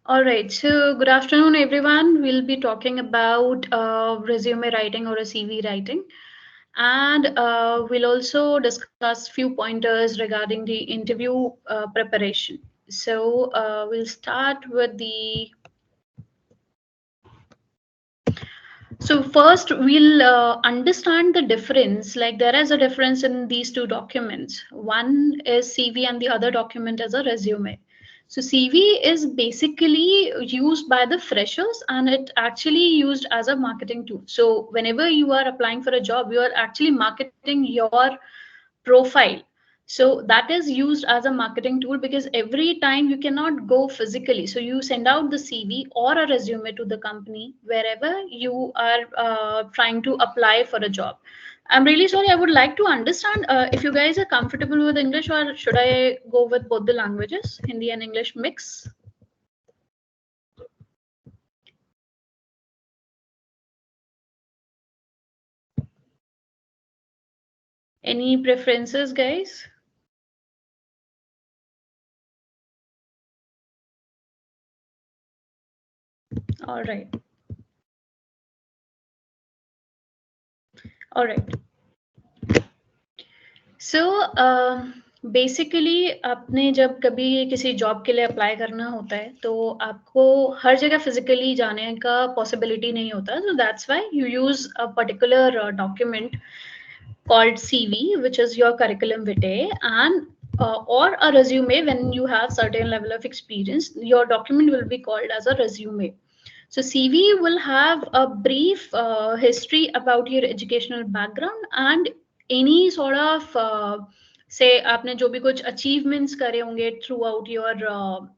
All right, so good afternoon, everyone. We'll be talking about resume writing or a CV writing, and we'll also discuss few pointers regarding the interview preparation. So we'll start with the. So first, we'll understand the difference. Like there is a difference in these two documents. One is CV, and the other document is a resume. So CV is basically used by the freshers and it actually used as a marketing tool. So whenever you are applying for a job, you are actually marketing your profile. So that is used as a marketing tool because every time you cannot go physically. So you send out the CV or a resume to the company wherever you are trying to apply for a job. I'm really sorry. I would like to understand if you guys are comfortable with English or should I go with both the languages, Hindi and English mix? Any preferences, guys? All right. All right. So basically आपने जब कभी किसी job के लिए apply करना होता है तो आपको हर जगह फिजिकली जाने का पॉसिबिलिटी नहीं होता so that's why you use a particular document called CV which is your curriculum vitae and or a resume when you have certain level of experience your document will be called as a resume. So CV will have a brief history about your educational background and any sort of say आपने जो भी कुछ achievements करे होंगे through out your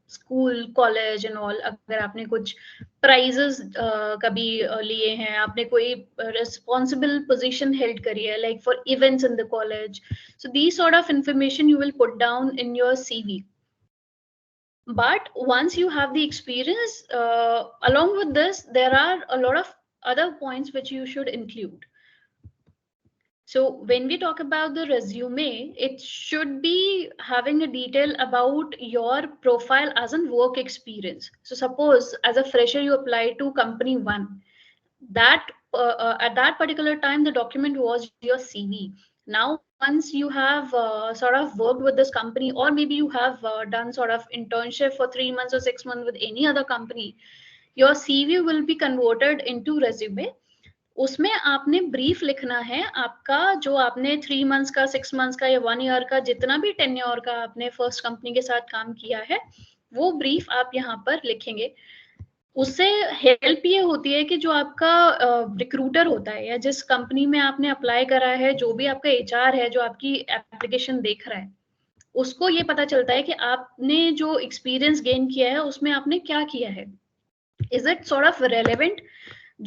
school college and all अगर आपने कुछ prizes कभी लिए हैं आपने कोई responsible position held करी है like for events in the college so these sort of information you will put down in your CV. But once you have the experience along with this there are a lot of other points which you should include. So when we talk about the resume it should be having a detail about your profile as in work experience. So suppose as a fresher you apply to company 1 that at that particular time the document was your CV. Now once you have sort of worked with this company or maybe you have done sort of internship for 3 months or 6 months with any other company your CV will be converted into resume. उसमें आपने brief लिखना है आपका जो आपने 3 months का 6 months का या 1 ईयर का जितना भी टेन्योर का आपने फर्स्ट कंपनी के साथ काम किया है वो ब्रीफ आप यहाँ पर लिखेंगे. उससे हेल्प ये होती है कि जो आपका रिक्रूटर होता है या जिस कंपनी में आपने अप्लाई करा है जो भी आपका एचआर है जो आपकी एप्लीकेशन देख रहा है उसको ये पता चलता है कि आपने जो एक्सपीरियंस गेन किया है उसमें आपने क्या किया है. Is it sort of relevant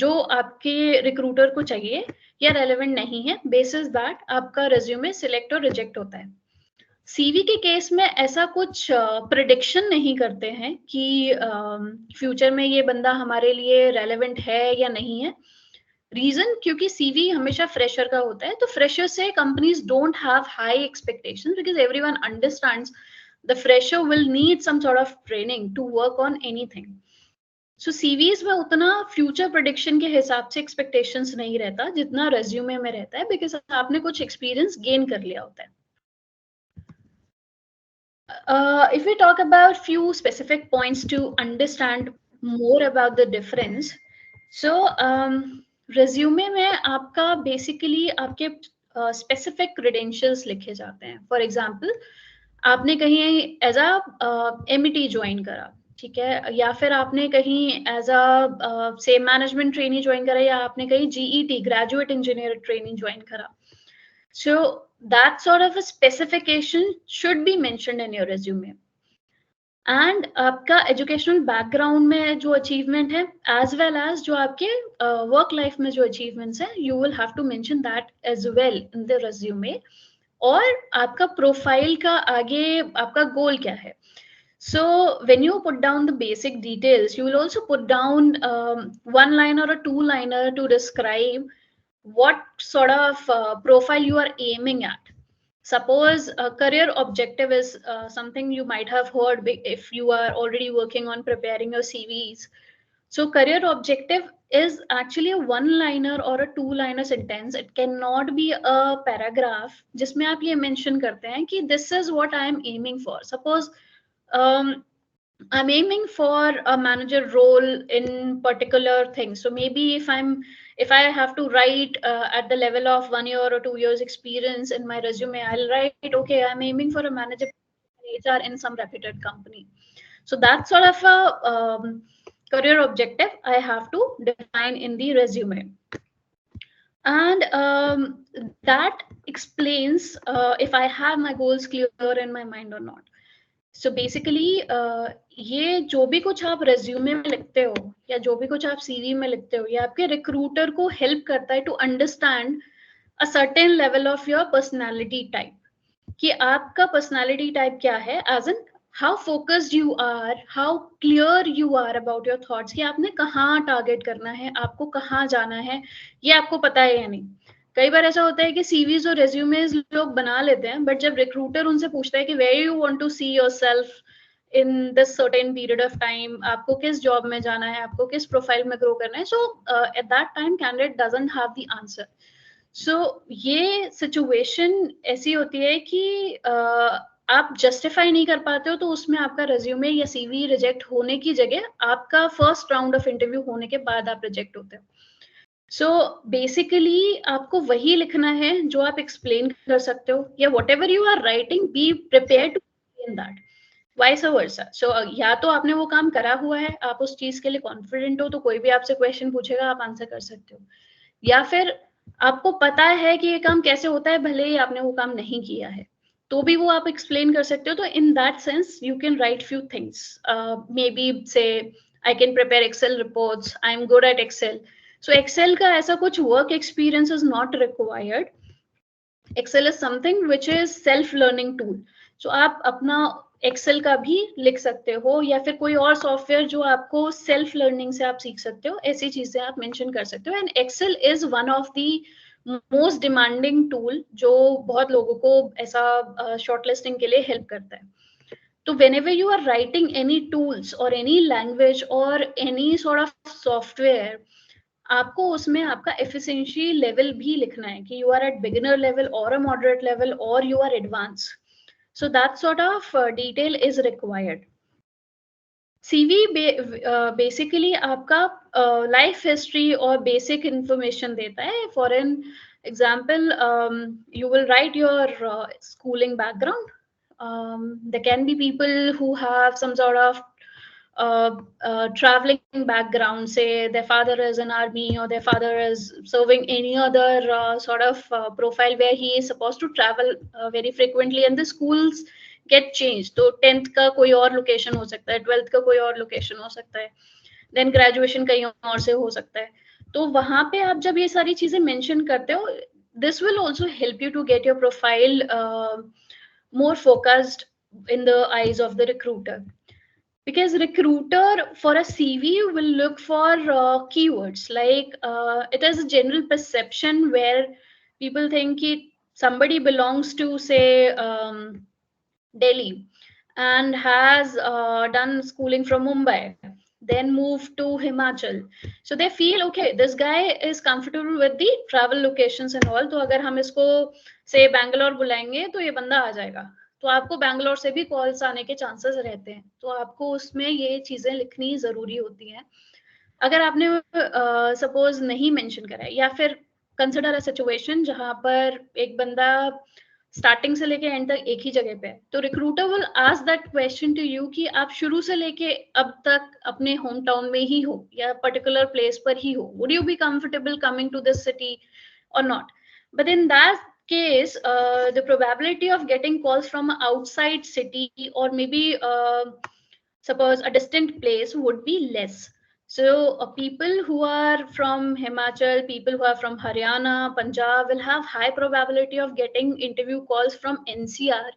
जो आपके रिक्रूटर को चाहिए या रेलेवेंट नहीं है बेसिस दैट आपका रिज्यूमे सिलेक्ट और रिजेक्ट होता है. सीवी के केस में ऐसा कुछ प्रिडिक्शन नहीं करते हैं कि फ्यूचर में ये बंदा हमारे लिए रेलेवेंट है या नहीं है. रीजन क्योंकि सीवी हमेशा फ्रेशर का होता है तो फ्रेशर से companies don't have high expectations because everyone understands the fresher will need some sort of training to work on anything. So CVs में उतना फ्यूचर प्रोडिक्शन के हिसाब से एक्सपेक्टेशंस नहीं रहता जितना रेज्यूमे में रहता है बिकॉज आपने कुछ एक्सपीरियंस गेन कर लिया होता है. If we talk about few specific points to understand more about the difference, so resume में आपका basically आपके specific credentials लिखे जाते हैं. For example, आपने कहीं एज अ एमईटी ज्वाइन करा ठीक है या फिर आपने कहीं एज अ से मैनेजमेंट ट्रेनी ज्वाइन करा या आपने कहीं GET graduate engineer training join करा. So that sort of a specification should be mentioned in your resume. And आपका एजुकेशनल बैकग्राउंड में जो अचीवमेंट है एज वेल एज जो आपके वर्क लाइफ में जो अचीवमेंट्स है you will have to mention that as well in the resume. और आपका प्रोफाइल का आगे आपका गोल क्या है. So when you put down the basic details, you will also put down one liner or a two liner to describe what sort of profile you are aiming at. Suppose a career objective is something you might have heard if you are already working on preparing your CVs. So career objective is actually a one-liner or a two-liner sentence. It cannot be a paragraph जिसमें आप ये mention करते हैं कि this is what I am aiming for. Suppose um, I'm aiming for a manager role in particular things. So maybe if I have to write at the level of 1 year or 2 years experience in my resume, I'll write, okay, I'm aiming for a manager in HR in some reputed company. So that sort of a career objective I have to define in the resume. And that explains if I have my goals clear in my mind or not. So basically ये जो भी कुछ आप resume में लिखते हो या जो भी कुछ आप सीवी में लिखते हो ये आपके रिक्रूटर को हेल्प करता है to understand a certain level of your personality type कि आपका पर्सनालिटी टाइप क्या है as an how focused you are, how clear you are about your thoughts कि आपने कहाँ टारगेट करना है, आपको कहाँ जाना है, ये आपको पता है या नहीं. कई बार ऐसा होता है कि सीवीज और रेज्यूमेज लोग बना लेते हैं, बट जब रिक्रूटर उनसे पूछता है कि where you want to see yourself in this certain period of time, आपको किस जॉब में जाना है, आपको किस प्रोफाइल में ग्रो करना है, so at that time candidate doesn't have the answer. So ये सिचुएशन ऐसी होती है कि आप जस्टिफाई नहीं कर पाते हो, तो उसमें आपका रेज्यूमे या सीवी रिजेक्ट होने की जगह आपका फर्स्ट राउंड ऑफ इंटरव्यू होने के बाद आप रिजेक्ट होते हो. सो बेसिकली आपको वही लिखना है जो आप एक्सप्लेन कर सकते हो, या whatever you are writing be prepare to explain that, vice versa. So या तो आपने वो काम करा हुआ है, आप उस चीज के लिए कॉन्फिडेंट हो, तो कोई भी आपसे क्वेश्चन पूछेगा आप आंसर कर सकते हो, या फिर आपको पता है कि ये काम कैसे होता है भले ही आपने वो काम नहीं किया है, तो भी वो आप एक्सप्लेन कर सकते हो. तो in that sense you can write few things, maybe say I can prepare Excel reports, I am good at Excel. So Excel का ऐसा कुछ work experience is not required. Excel is something which is self-learning tool. So आप अपना Excel का भी लिख सकते हो, या फिर कोई और सॉफ्टवेयर जो आपको सेल्फ लर्निंग से आप सीख सकते हो, ऐसी चीजें आप मेंशन कर सकते हो. And Excel is one of the most demanding tool जो बहुत लोगों को ऐसा शॉर्टलिस्टिंग के लिए हेल्प करता है. तो whenever you are writing any tools or any language or any sort of software, आपको उसमें आपका एफिशिएंसी लेवल भी लिखना है कि you are at beginner level और अ मॉडरेट लेवल और you are advance. So that sort of detail is required. CV basically आपका लाइफ हिस्ट्री और बेसिक इंफॉर्मेशन देता है. For an example, you will write your schooling background. There can be people who have some sort of traveling background, say their father is an army or their father is serving any other sort of profile where he is supposed to travel very frequently, and the schools get changed. तो 10th का कोई और location हो सकता है, 12th का कोई और लोकेशन हो सकता है, देन ग्रेजुएशन कहीं और से हो सकता है. तो वहां पे आप जब ये सारी चीजें मेंशन करते हो, this will also help you to get your profile more focused in the eyes of the recruiter. Because recruiter for a CV will look for keywords like it is a general perception where people think somebody belongs to say Delhi and has done schooling from Mumbai, then moved to Himachal. So they feel okay, this guy is comfortable with the travel locations and all, तो अगर हम इसको say Bangalore बुलाएंगे तो ये बंदा आ जाएगा. तो आपको बैंगलोर से भी कॉल्स आने के चांसेस रहते हैं, तो आपको उसमें ये चीजें लिखनी जरूरी होती हैं. अगर आपने सपोज नहीं मेंशन करा है, या फिर कंसिडर अ सिचुएशन जहां पर एक बंदा स्टार्टिंग से लेके एंड तक एक ही जगह पे है, तो recruiter will ask that question to you कि आप शुरू से लेके अब तक अपने होम टाउन में ही हो या पर्टिकुलर प्लेस पर ही हो, would you be comfortable coming to this city or not. But in that case, the probability of getting calls from outside city or maybe suppose a distant place would be less. So people who are from Himachal, people who are from Haryana, Punjab will have high probability of getting interview calls from NCR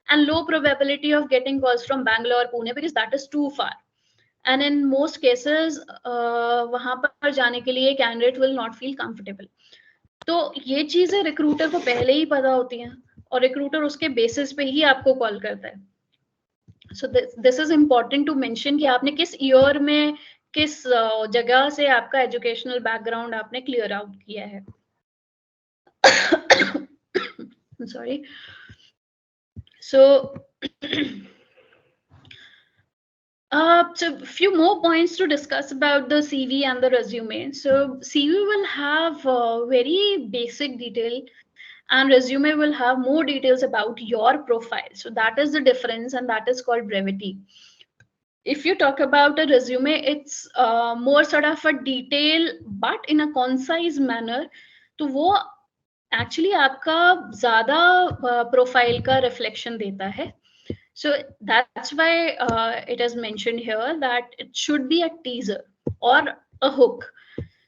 and low probability of getting calls from Bangalore, Pune, because that is too far. And in most cases, वहां पर जाने के लिए candidate will not feel comfortable. तो ये चीजें recruiter को पहले ही पता होती हैं, और रिक्रूटर उसके बेसिस पे ही आपको कॉल करता है. So this is important to mention कि आपने किस ईयर में किस जगह से आपका एजुकेशनल बैकग्राउंड आपने क्लियर आउट किया है. Sorry. So so few more points to discuss about the CV and the resume. So CV will have very basic detail, and resume will have more details about your profile. So that is the difference, and that is called brevity. If you talk about a resume, it's more sort of a detail, but in a concise manner. तो वो actually आपका ज्यादा profile का reflection देता है. So that's why it is mentioned here that it should be a teaser or a hook.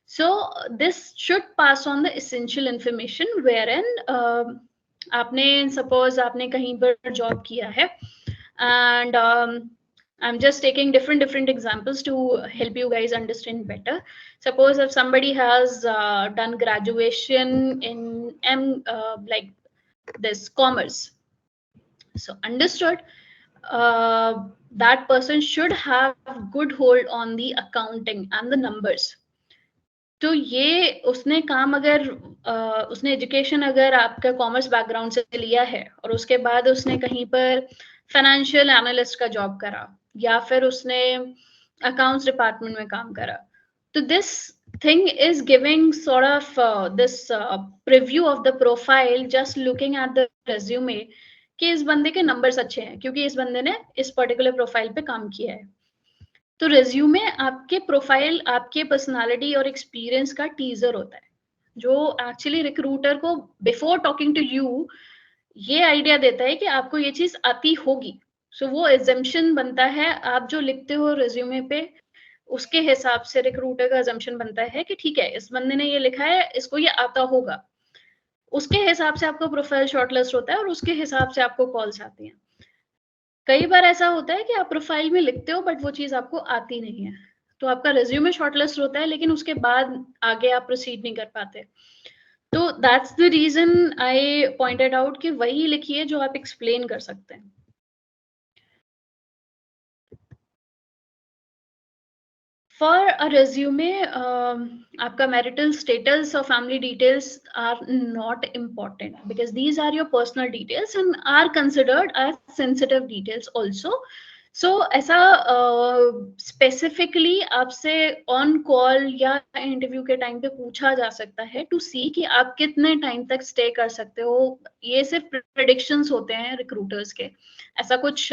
So this should pass on the essential information wherein आपने suppose आपने कहीं पर job किया है, and I'm just taking different examples to help you guys understand better. Suppose if somebody has done graduation in like this commerce, so understood, that person should have good hold on the accounting and the numbers. तो ये उसने काम अगर उसने education अगर आपका commerce background से लिया है और उसके बाद उसने कहीं पर फाइनेंशियल एनालिस्ट का जॉब करा या फिर उसने अकाउंट्स डिपार्टमेंट में काम करा, तो this thing is giving sort of this preview of the profile just looking at the resume कि इस बंदे के नंबर्स अच्छे हैं क्योंकि इस बंदे ने इस पर्टिकुलर प्रोफाइल पे काम किया है. तो रेज्यूमे आपके प्रोफाइल, आपके पर्सनालिटी और एक्सपीरियंस का टीजर होता है, जो एक्चुअली रिक्रूटर को बिफोर टॉकिंग टू यू ये आइडिया देता है कि आपको ये चीज आती होगी. सो वो एजम्पशन बनता है, आप जो लिखते हो रेज्यूमे पे उसके हिसाब से रिक्रूटर का एजम्पशन बनता है कि ठीक है इस बंदे ने ये लिखा है, इसको ये आता होगा. उसके हिसाब से आपका प्रोफाइल शॉर्टलिस्ट होता है और उसके हिसाब से आपको कॉल्स आती हैं. कई बार ऐसा होता है कि आप प्रोफाइल में लिखते हो बट वो चीज आपको आती नहीं है, तो आपका रिज्यूमे शॉर्टलिस्ट होता है लेकिन उसके बाद आगे आप प्रोसीड नहीं कर पाते. तो that's the reason I pointed out कि वही लिखिए जो आप एक्सप्लेन कर सकते हैं. For a resume, आपका marital status or family details are not important because these are your personal details and are considered as sensitive details also. So ऐसा specifically आपसे on call या interview के time पे पूछा जा सकता है to see कि आप कितने time तक stay कर सकते हो. ये सिर्फ predictions होते हैं recruiters के, ऐसा कुछ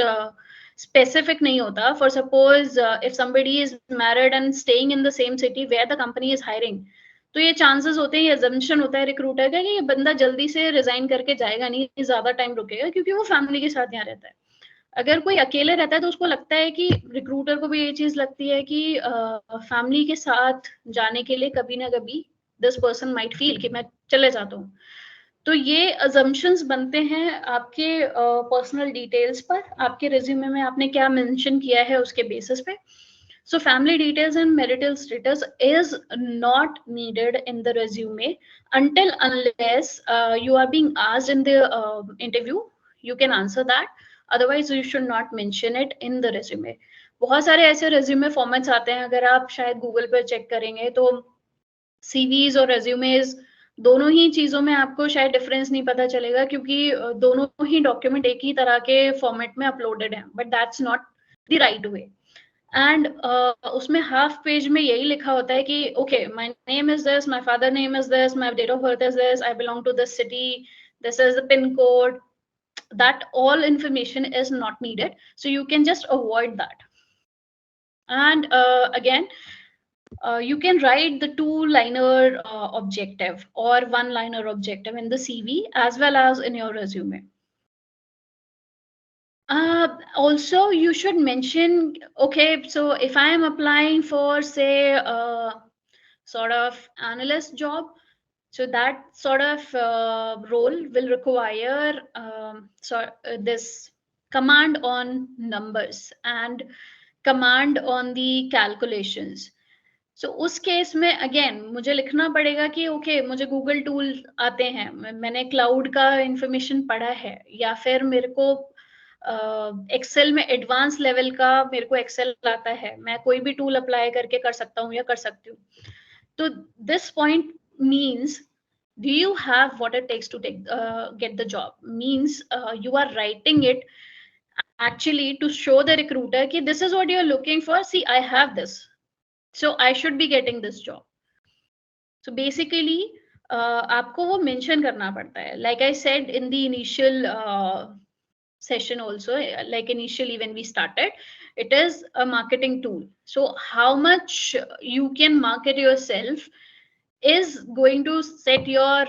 specific नहीं होता. For suppose if somebody is married and staying in the same city where the company is hiring, तो ये chances होते हैं, ये assumption होता है recruiter का कि ये बंदा जल्दी से resign करके जाएगा नहीं, ज़्यादा time रुकेगा क्योंकि वो family के साथ यहाँ रहता है. अगर कोई अकेले रहता है तो उसको लगता है कि recruiter को भी ये चीज़ लगती है कि family के साथ जाने के लिए कभी ना कभी this person might feel कि मैं चले जाता हूँ. तो ये assumptions बनते हैं आपके पर्सनल डिटेल्स पर, आपके रिज्यूमे में आपने क्या मेंशन किया है उसके बेसिस पे. So family details and marital status is not needed in the resume until unless you are being asked in the interview. You can answer that. Otherwise, you should not mention it in the resume. बहुत सारे ऐसे resume formats आते हैं, अगर आप शायद Google पर check करेंगे तो CVs और resumes दोनों ही चीजों में आपको शायद डिफरेंस नहीं पता चलेगा क्योंकि दोनों ही डॉक्यूमेंट एक ही तरह के फॉर्मेट में अपलोडेड हैं, but that's not the right way. And उसमें हाफ पेज में यही लिखा होता है कि okay my name is this, my father name is this, my date of birth is this, I belong to this city, this is the pin code. That all information is not needed, so you can just avoid that. And again, you can write the two-liner objective or one-liner objective in the CV as well as in your resume. Also, you should mention, okay, so if I am applying for, say, sort of analyst job, so that sort of role will require this command on numbers and command on the calculations. सो उस case में again मुझे लिखना पड़ेगा कि okay मुझे Google tool आते हैं, मैंने क्लाउड का इंफॉर्मेशन पढ़ा है, या फिर मेरे को एक्सेल में एडवांस लेवल का मेरे को एक्सेल आता है, मैं कोई भी टूल अप्लाई करके कर सकता हूँ या कर सकती हूँ. तो this point means do you have what it takes to get the job, means you are writing it actually to show the recruiter कि this is what you are looking for, see I have this, so I should be getting this job. So basically आपको वो mention करना पड़ता है, like I said in the initial session also, like initially when we started, it is a marketing tool. So how much you can market yourself is going to set your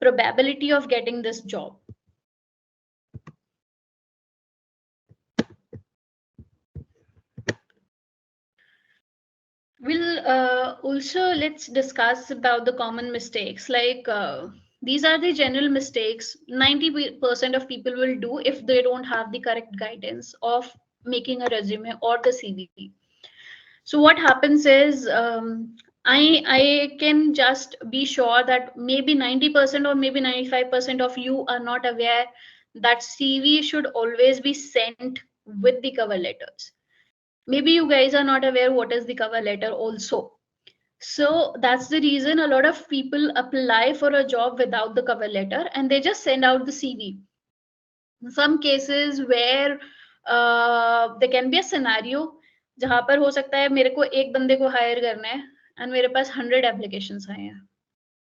probability of getting this job. We'll also let's discuss about the common mistakes. Like these are the general mistakes 90% of people will do if they don't have the correct guidance of making a resume or the CV. So what happens is I can just be sure that maybe 90% or maybe 95% of you are not aware that CV should always be sent with the cover letters. Maybe you guys are not aware what is the cover letter also. So that's the reason a lot of people apply for a job without the cover letter and they just send out the CV. In some cases where there can be a scenario जहां पर हो सकता है मेरे को एक बंदे को हायर करना है एंड मेरे पास 100 एप्लीकेशंस आए हैं,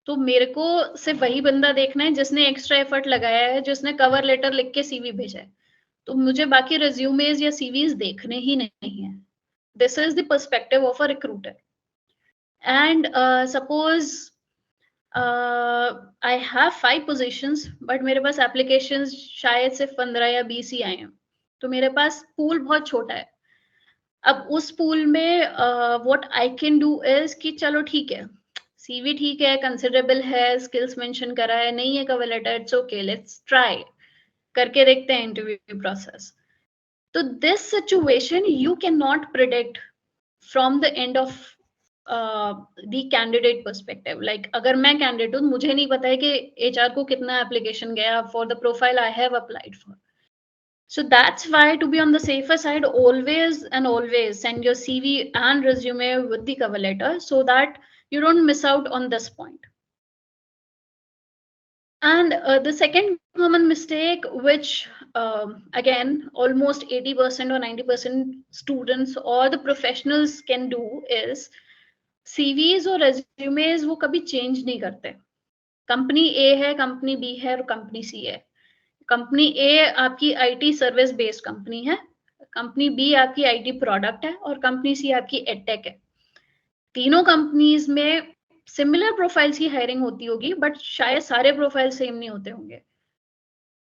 तो मेरे को सिर्फ वही बंदा देखना है जिसने एक्स्ट्रा एफर्ट लगाया है, जिसने कवर लेटर लिख के सीवी भेजा है, तो मुझे बाकी रेज्यूमेज या सीवीज देखने ही नहीं है. This is the perspective of a recruiter. And suppose I have 5 positions but मेरे पास एप्लीकेशंस शायद सिर्फ 15 या 20 ही आए हैं, तो मेरे पास पूल बहुत छोटा है. अब उस पूल में what I can do is कि चलो ठीक है, सीवी ठीक है, कंसिडरेबल है, स्किल्स मेंशन करा है, नहीं है cover letter, it's okay, let's try करके देखते हैं इंटरव्यू प्रोसेस. तो this situation you can not predict from the end of the candidate perspective. Like अगर मैं कैंडिडेट हूँ, मुझे नहीं पता है कि एचआर को कितना एप्लीकेशन गया for the profile I have applied for. So that's why, to be on the safer side, always and always send your CV and resume with the cover letter so that you don't miss out on this point. And the second common mistake, which again almost 80% or 90% students or the professionals can do, is CVs और resumes वो कभी change नहीं करते. Company A है, company B है और company C है. Company ए आपकी आईटी सर्विस बेस्ड कंपनी है, कंपनी बी आपकी आईटी प्रोडक्ट है और कंपनी सी आपकी एडटेक है. तीनों कंपनीज में सिमिलर प्रोफाइल्स की हायरिंग होती होगी बट शायद सारे प्रोफाइल सेम नहीं होते होंगे.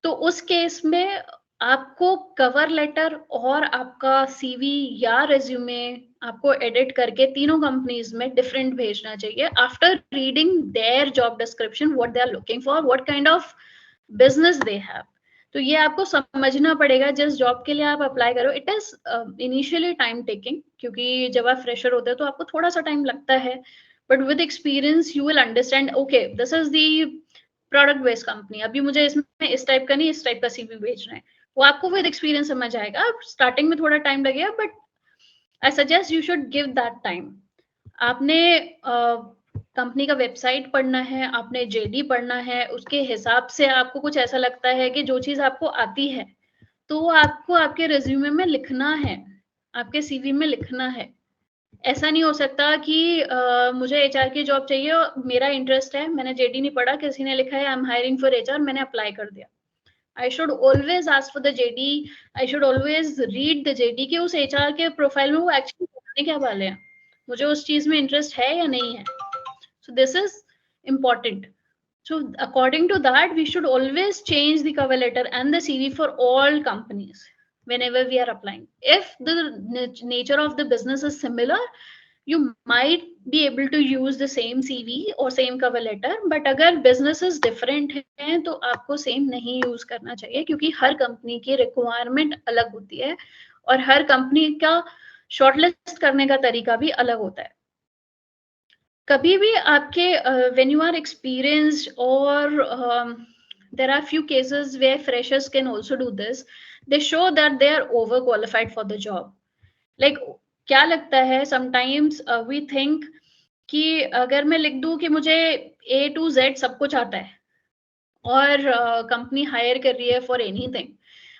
तो उस केस में आपको कवर लेटर और आपका सीवी या रेज्यूमे आपको एडिट करके तीनों कंपनीज में डिफरेंट भेजना चाहिए after reading their job description, what they are looking for, what kind of business they have. तो ये आपको समझना पड़ेगा जिस जॉब के लिए आप अप्लाई करो. It is initially time taking, क्योंकि जब आप फ्रेशर होते हैं तो आपको थोड़ा सा टाइम लगता है, but with experience you will understand okay this is the product based company, अभी मुझे इसमें इस टाइप का नहीं इस टाइप का सीवी भेजना है. वो आपको विद एक्सपीरियंस समझ आएगा. स्टार्टिंग में थोड़ा टाइम लगेगा but I suggest you should give that time. आपने कंपनी का वेबसाइट पढ़ना है, आपने जेडी पढ़ना है, उसके हिसाब से आपको कुछ ऐसा लगता है कि जो चीज आपको आती है तो वो आपको आपके रिज्यूमे में लिखना है, आपके सीवी में लिखना है. ऐसा नहीं हो सकता कि मुझे एचआर की जॉब चाहिए और मेरा इंटरेस्ट है, मैंने जेडी नहीं पढ़ा, किसी ने लिखा है I am hiring for HR, मैंने अप्लाई कर दिया. I should always ask for the JD, I should always read the JD कि उस एचआर के प्रोफाइल में वो एक्चुअली करने क्या वाले हैं, मुझे उस चीज में इंटरेस्ट है या नहीं है. So this is important. So according to that, we should always change the cover letter and the CV for all companies whenever we are applying. If the nature of the business is similar, you might be able to use the same CV or same cover letter. But अगर business is different है तो आपको same नहीं use करना चाहिए, क्योंकि हर company की requirement अलग होती है और हर company का शॉर्टलिस्ट करने का तरीका भी अलग होता है। कभी भी आपके व्हेन यू आर एक्सपीरियंस्ड और there are few cases where freshers can also do this, they show that they are overqualified for the job. Like क्या लगता है sometimes we think कि अगर मैं लिख दूं कि मुझे A to Z सब कुछ आता है और कंपनी हायर कर रही है फॉर एनीथिंग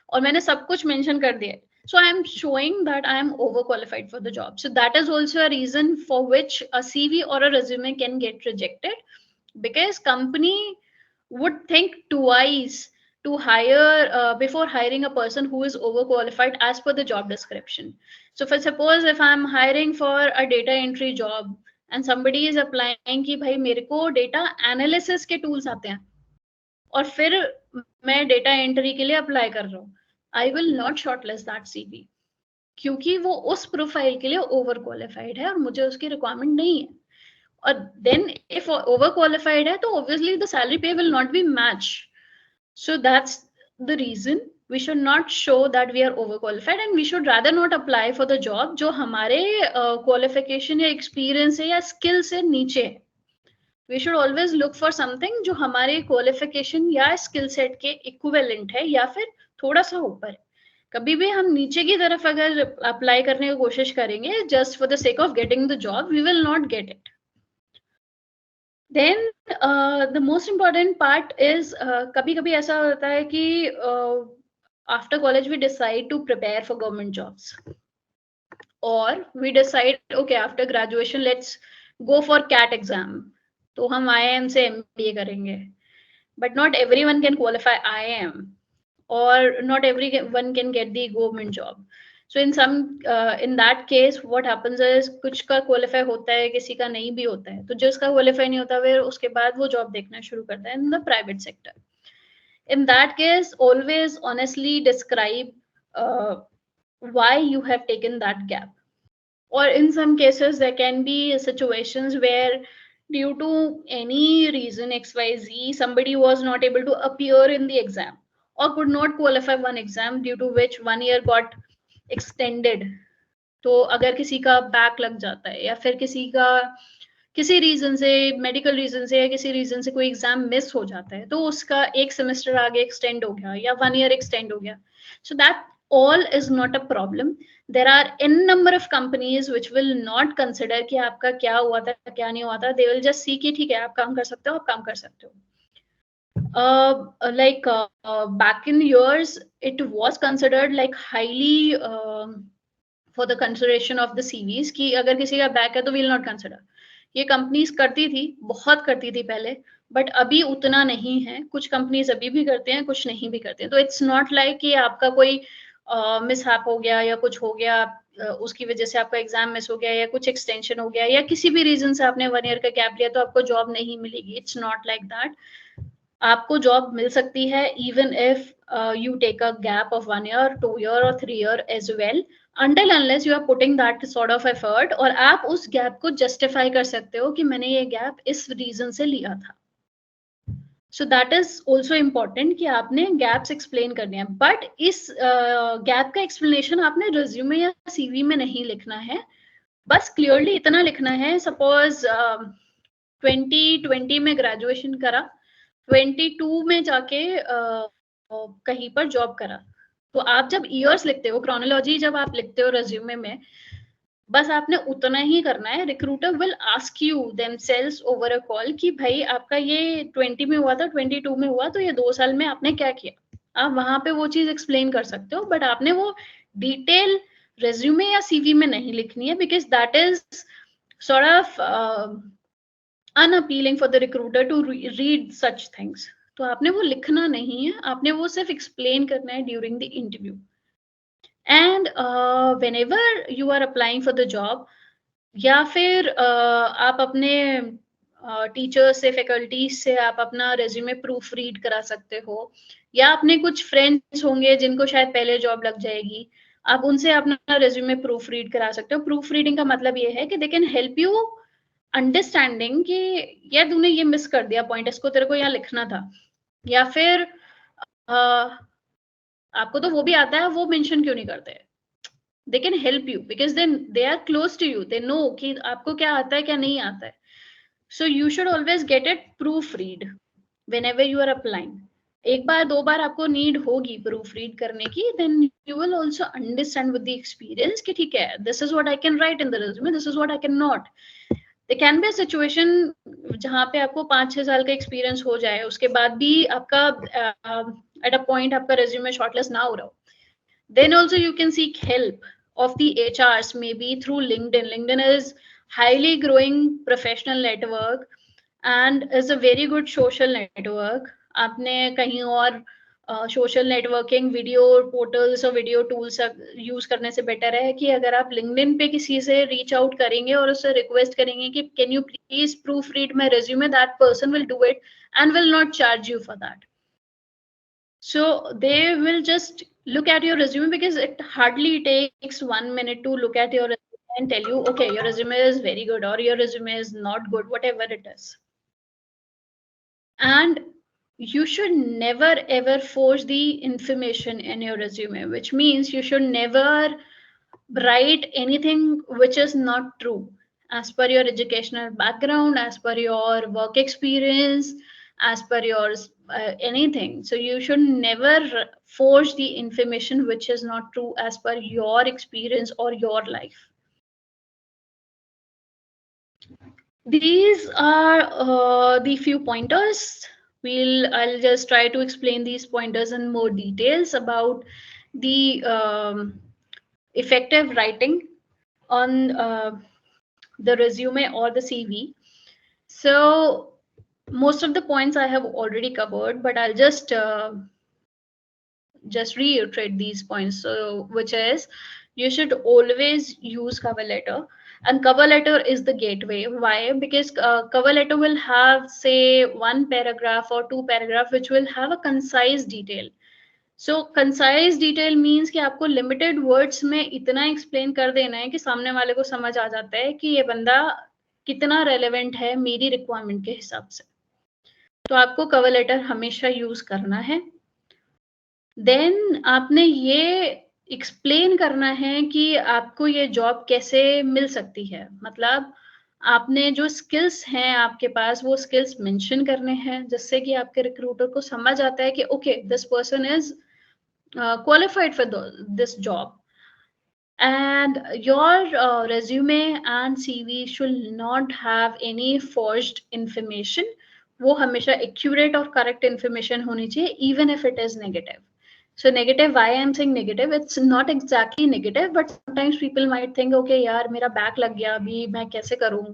और मैंने सब कुछ मेंशन कर दिया है, so I am showing that I am overqualified for the job. So that is also a reason for which a CV or a resume can get rejected, because company would think twice to hire before hiring a person who is overqualified as per the job description. So for suppose if I'm hiring for a data entry job and somebody is applying कि भाई मेरे को data analysis के tools आते हैं और फिर मैं डेटा एंट्री के लिए अप्लाई कर रहा हूँ, I will not shortlist that CV, क्योंकि वो उस प्रोफाइल के लिए ओवर क्वालिफाइड है और मुझे उसकी रिक्वायरमेंट नहीं है. और देन इफ ओवर क्वालिफाइड है तो obviously the salary pay will not be match. So that's the reason we should not show that we are overqualified and we should rather not apply for the job जो हमारे qualification या experience है या skill से नीचे है. We should always look for something जो हमारे क्वालिफिकेशन या स्किल सेट के इक्विवेलेंट है या फिर थोड़ा सा ऊपर है. कभी भी हम नीचे की तरफ अगर अप्लाई करने की कोशिश करेंगे just for the sake of getting the job, we will not get it. Then the most important part is कभी कभी ऐसा होता है कि after college we decide to prepare for government jobs और we decide okay after graduation let's go for CAT exam, तो हम IIM से MBA करेंगे. But not everyone can qualify IIM और not everyone can get the government job. So in that case what happens is कुछ का qualify होता है, किसी का नहीं भी होता है. तो जिसका क्वालिफाई नहीं होता फिर उसके बाद वो जॉब देखना शुरू करता है in the private sector. In that case always honestly describe why you have taken that gap. Or in some cases there can be situations where due to any reason XYZ somebody was not able to appear in the exam or could not qualify one exam due to which 1 year got extended. तो अगर किसी का back लग जाता है या फिर किसी का किसी रीजन से, मेडिकल रीजन से या किसी रीजन से कोई एग्जाम मिस हो जाता है तो उसका एक सेमेस्टर आगे एक्सटेंड हो गया या 1 year एक्सटेंड हो गया. So that all is not a problem. There are n number of companies which will not consider कि आपका क्या हुआ था क्या नहीं हुआ था. They will just see कि ठीक है आप काम कर सकते हो, आप काम कर सकते हो. Like back in years it was considered like highly for the consideration of the CVs कि अगर किसी का बैक है तो will not consider. ये कंपनीज करती थी, बहुत करती थी पहले, बट अभी उतना नहीं है. कुछ कंपनीज अभी भी करते हैं, कुछ नहीं भी करते हैं. तो इट्स नॉट लाइक कि आपका कोई मिसहैप हो गया या कुछ हो गया, उसकी वजह से आपका एग्जाम मिस हो गया या कुछ एक्सटेंशन हो गया या किसी भी रीजन से आपने 1 year का गैप लिया तो आपको जॉब नहीं मिलेगी. It's not like that. आपको जॉब मिल सकती है even if you take a gap of 1 year, 2 year or 3 year as well, until unless you are putting that sort of effort और आप उस गैप को जस्टिफाई कर सकते हो कि मैंने ये गैप इस रीजन से लिया था. So that is also important कि आपने गैप्स एक्सप्लेन करने हैं. बट इस गैप का एक्सप्लेनेशन आपने रिज्यूमे या CV में नहीं लिखना है. बस क्लियरली इतना लिखना है, सपोज 2020 में ग्रेजुएशन करा, 22 में जाके कहीं पर जॉब करा. तो आप जब ईयर्स लिखते हो, क्रोनोलॉजी जब आप लिखते हो रेज्यूमे में, बस आपने उतना ही करना है. Recruiter will ask you themselves over a call कि भाई आपका ये 20 में हुआ था, 22 में हुआ, तो ये 2 साल में आपने क्या किया. आप वहां पे वो चीज एक्सप्लेन कर सकते हो, बट आपने वो डिटेल रेज्यूमे या CV में नहीं लिखनी है, because that is sort of unappealing for the recruiter to read such things. तो आपने वो लिखना नहीं है, आपने वो सिर्फ एक्सप्लेन करना है during the interview. And whenever you are applying for the job या फिर आप अपने टीचर्स से, फैकल्टीज से आप अपना रेज्यूमे प्रूफ रीड करा सकते हो, या अपने कुछ फ्रेंड्स होंगे जिनको शायद पहले जॉब लग जाएगी, आप उनसे अपना रेज्यूमे प्रूफ रीड करा सकते हो. प्रूफ रीडिंग का मतलब ये है कि they can help you understanding कि यार तूने ये मिस कर दिया पॉइंट, इसको तेरे को यहाँ लिखना था, या फिर आपको तो वो भी आता है, वो मेंशन क्यों नहीं करते. they can help you because then they are close to you, they know कि आपको क्या आता है क्या नहीं आता है. So you should always get it proofread whenever you are applying. एक बार दो बार आपको नीड होगी प्रूफ रीड करने की, then you will also understand with the experience कि ठीक है, this is what I can write in the resume, this is what I can not. There can be a situation जहाँ पे आपको 5-6 साल का एक्सपीरियंस हो जाए, उसके बाद भी आपका एट अ पॉइंट आपका रिज्यूमे शॉर्टलिस्ट ना हो रहा हो. Then also you can seek help of the HRs, maybe through LinkedIn. LinkedIn is highly growing professional network and is a very good social network. आपने कहीं और सोशल नेटवर्किंग वीडियो पोर्टल्स और video tools use करने से better है कि अगर आप लिंक्डइन पे किसी से रीच आउट करेंगे और उससे रिक्वेस्ट करेंगे कि can you please proof read my resume, that person will do it and will not charge you for that. So they will just look at your resume because it hardly takes 1 minute to look at your resume and tell you, okay, your resume is very good or your resume is not good, whatever it is. And you should never ever force the information in your resume, which means you should never write anything which is not true as per your educational background, as per your work experience, as per your anything. So you should never forge the information which is not true as per your experience or your life. These are the few pointers. I'll just try to explain these pointers in more details about the effective writing on the resume or the CV. So most of the points I have already covered, but I'll just reiterate these points. So which is, you should always use cover letter, and cover letter is the gateway. Why? Because cover letter will have, say, one paragraph or two paragraph which will have a concise detail. So concise detail means कि आपको limited words में इतना explain कर देना है कि सामने वाले को समझ आ जाता है कि ये बंदा कितना relevant है मेरी requirement के हिसाब से. तो आपको cover letter हमेशा use करना है. Then आपने ये explain करना है कि आपको ये job कैसे मिल सकती है. मतलब आपने जो skills हैं आपके पास, वो skills mention करने हैं जिससे कि आपके recruiter को समझ आता है कि okay, this person is qualified for this job. And your resume and CV should not have any forged information. वो हमेशा accurate और correct information होनी चाहिए, even if it is negative. So negative, why I am saying negative? It's not exactly negative, but sometimes people might think, okay यार मेरा back लग गया, अभी मैं कैसे करूँ?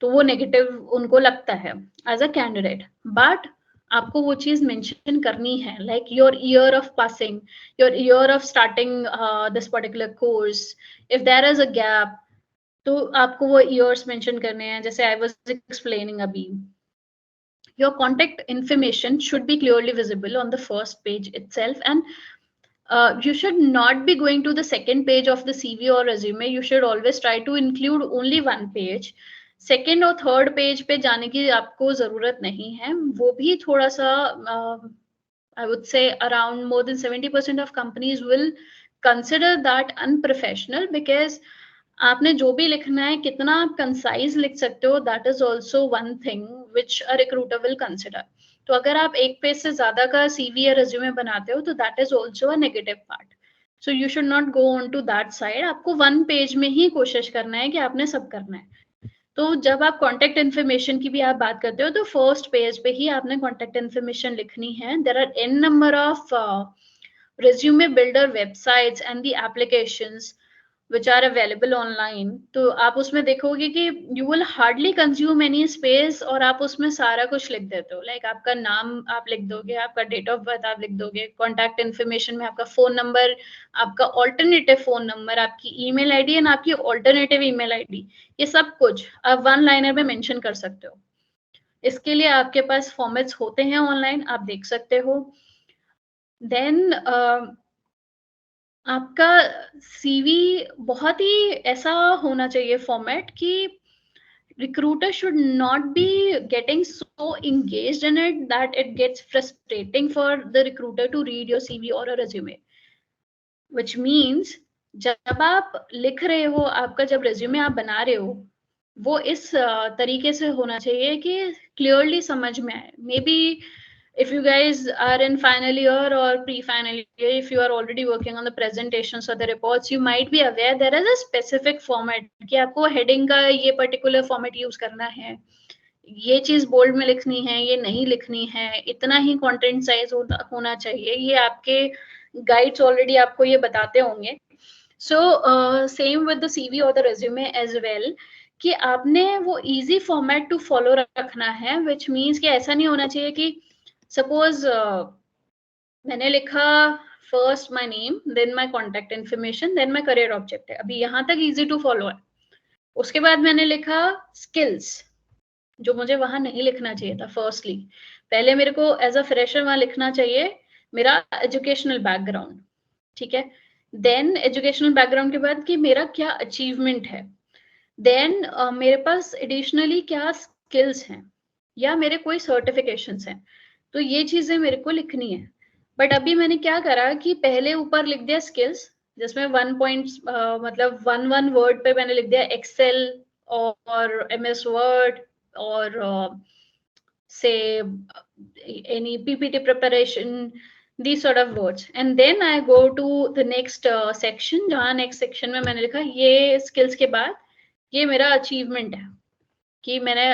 तो वो negative उनको लगता है as a candidate. But आपको वो चीज मेंशन करनी है, like your year of passing, your year of starting this particular course. If there is a gap तो आपको वो ईयर्स मेंशन करने हैं, जैसे आई वाज एक्सप्लेनिंग अभी. Your contact information should be clearly visible on the first page itself, and you should not be going to the second page of the CV or resume. You should always try to include only one page. Second और third page पे जाने की आपको जरूरत नहीं है. वो भी थोड़ा सा I would say around more than 70% of companies will consider that unprofessional, because आपने जो भी लिखना है कितना आप कंसाइज लिख सकते हो, that is also one thing which a recruiter will consider. तो अगर आप एक पेज से ज्यादा का सीवी या रेज्यूमे बनाते हो तो that is also a negative part. So you should not go on to that side. आपको वन पेज में ही कोशिश करना है कि आपने सब करना है. तो जब आप कॉन्टेक्ट इन्फॉर्मेशन की भी आप बात करते हो तो फर्स्ट पेज पे ही आपने कॉन्टेक्ट इन्फॉर्मेशन लिखनी है. There are an number of resume builder websites and the applications which are available online. तो आप उसमें देखोगे कि you will hardly consume any space और आप उसमें सारा कुछ लिख देते हो. लाइक आपका नाम आप लिख दोगे, आपका डेट ऑफ बर्थ आप लिख दोगे, कॉन्टैक्ट इन्फॉर्मेशन में आपका फोन नंबर, आपका ऑल्टरनेटिव फोन नंबर, आपकी ईमेल आईडी एंड आपकी ऑल्टरनेटिव ईमेल आईडी, ये सब कुछ आप वन लाइनर में मेंशन कर सकते हो. इसके लिए आपके पास फॉर्मेट्स होते हैं ऑनलाइन, आप देख सकते हो. देन आपका सीवी बहुत ही ऐसा होना चाहिए फॉर्मेट कि recruiter should not be getting so engaged in it that it gets frustrating for the recruiter to read your CV or a resume, which means जब आप लिख रहे हो, आपका जब रिज्यूमे आप बना रहे हो, वो इस तरीके से होना चाहिए कि क्लियरली समझ में आए। May be if you guys are in final year or pre-final year, if you are already working on the presentations or the reports, you might be aware there is a specific format कि आपको heading का ये particular format use करना है, ये चीज bold में लिखनी है, ये नहीं लिखनी है, इतना ही कंटेंट साइज होना चाहिए, ये आपके गाइड्स ऑलरेडी आपको ये बताते होंगे। So same with the CV और द रेज्यूमे एज वेल, कि आपने वो इजी फॉर्मेट टू फॉलो रखना है, विच मीन्स कि ऐसा नहीं होना चाहिए कि सपोज मैंने लिखा first my name, then my contact information, then my career object है, अभी यहाँ तक इजी टू फॉलो है। उसके बाद मैंने लिखा स्किल्स, जो मुझे वहां नहीं लिखना चाहिए था। फर्स्टली पहले मेरे को एज अ फ्रेशर वहां लिखना चाहिए मेरा एजुकेशनल बैकग्राउंड, ठीक है। देन एजुकेशनल बैकग्राउंड के बाद कि मेरा क्या अचीवमेंट है, देन मेरे पास एडिशनली क्या स्किल्स हैं या मेरे कोई सर्टिफिकेशंस हैं, तो ये चीजें मेरे को लिखनी है। बट अभी मैंने क्या करा कि पहले ऊपर लिख दिया स्किल्स, जिसमें 1 पॉइंट मतलब 1 वर्ड पे मैंने लिख दिया एक्सेल और एमएस वर्ड और say any PPT preparation, these sort of words. And then I go to the next section, जहाँ next section में मैंने लिखा ये skills के बाद ये मेरा achievement है कि मैंने